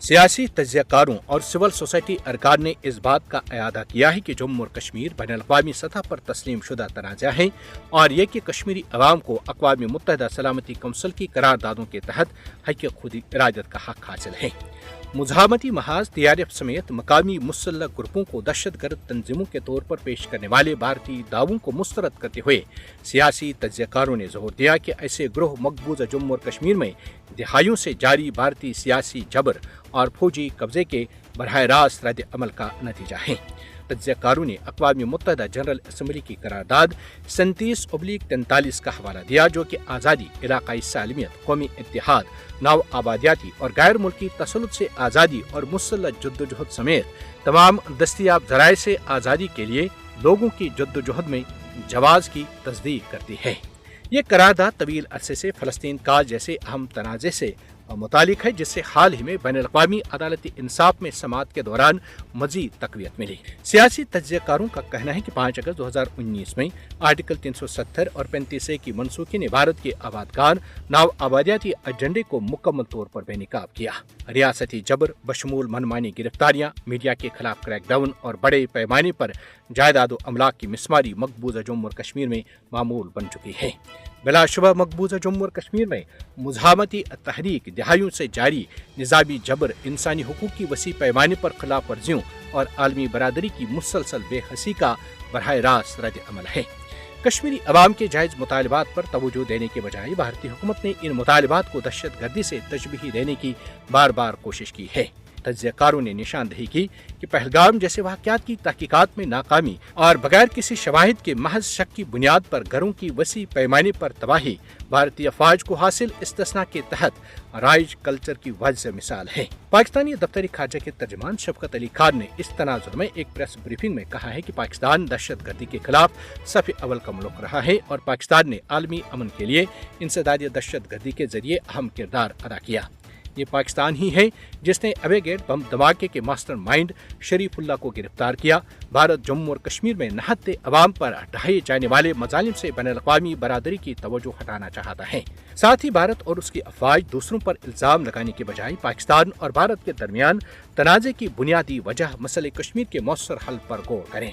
سیاسی تجزیہ کاروں اور سول سوسائٹی ارکان نے اس بات کا اعادہ کیا ہے کہ جموں اور کشمیر بین الاقوامی سطح پر تسلیم شدہ تنازع ہے اور یہ کہ کشمیری عوام کو اقوام متحدہ سلامتی کونسل کی قراردادوں کے تحت حق خود ارادت کا حق حاصل ہے۔ مزاحمتی محاذ TRF سمیت مقامی مسلح گروپوں کو دہشت گرد تنظیموں کے طور پر پیش کرنے والے بھارتی دعووں کو مسترد کرتے ہوئے سیاسی تجزیہ کاروں نے زور دیا کہ ایسے گروہ مقبوضہ جموں اور کشمیر میں دہائیوں سے جاری بھارتی سیاسی جبر اور فوجی قبضے کے براہ راست رد عمل کا نتیجہ ہیں۔ تجزیہ کاروں نے اقوام متحدہ جنرل اسمبلی کی قرارداد 37/43 کا حوالہ دیا، جو کہ آزادی، علاقائی سالمیت، قومی اتحاد، نو آبادیاتی اور غیر ملکی تسلط سے آزادی اور مسلح جدوجہد سمیت تمام دستیاب ذرائع سے آزادی کے لیے لوگوں کی جدوجہد میں جواز کی تصدیق کرتی ہے۔ یہ قرارداد طویل عرصے سے فلسطین کا جیسے اہم تنازع سے متعلق ہے، جس سے حال ہی میں بین الاقوامی عدالتی انصاف میں سماعت کے دوران مزید تقویت ملی۔ سیاسی تجزیہ کاروں کا کہنا ہے کہ 5 اگست 2019 میں آرٹیکل 370 اور 35A کی منسوخی نے بھارت کے آبادکار نو آبادیاتی ایجنڈے کو مکمل طور پر بے نقاب کیا۔ ریاستی جبر بشمول منمانی گرفتاریاں، میڈیا کے خلاف کریک ڈاؤن اور بڑے پیمانے پر جائیداد و املاک کی مسماری مقبوضہ جموں اور کشمیر میں معمول بن چکی ہے۔ بلا شبہ مقبوضہ جموں اور کشمیر میں مزاحمتی تحریک، دہائیوں سے جاری نظامی جبر، انسانی حقوق کی وسیع پیمانے پر خلاف ورزیوں اور عالمی برادری کی مسلسل بے حسی کا براہ راست رد عمل ہے۔ کشمیری عوام کے جائز مطالبات پر توجہ دینے کے بجائے بھارتی حکومت نے ان مطالبات کو دہشت گردی سے تشبیہ دینے کی بار بار کوشش کی ہے۔ تجزیہ کاروں نے نشاندہی کی کہ پہلگام جیسے واقعات کی تحقیقات میں ناکامی اور بغیر کسی شواہد کے محض شک کی بنیاد پر گھروں کی وسیع پیمانے پر تباہی بھارتی افواج کو حاصل استثناء کے تحت رائج کلچر کی واضح مثال ہے۔ پاکستانی دفتر خارجہ کے ترجمان شفقت علی خان نے اس تناظر میں ایک پریس بریفنگ میں کہا ہے کہ پاکستان دہشت گردی کے خلاف صف اول کا ملک رہا ہے اور پاکستان نے عالمی امن کے لیے انسداد دہشت گردی کے ذریعے اہم کردار ادا کیا۔ یہ پاکستان ہی ہے جس نے ایویگیٹ بم دھماکے کے ماسٹر مائنڈ شریف اللہ کو گرفتار کیا۔ بھارت جموں اور کشمیر میں نہتے عوام پر ڈھائے جانے والے مظالم سے بین الاقوامی برادری کی توجہ ہٹانا چاہتا ہے۔ ساتھ ہی بھارت اور اس کی افواج دوسروں پر الزام لگانے کے بجائے پاکستان اور بھارت کے درمیان تنازع کی بنیادی وجہ مسئلہ کشمیر کے مؤثر حل پر غور کریں۔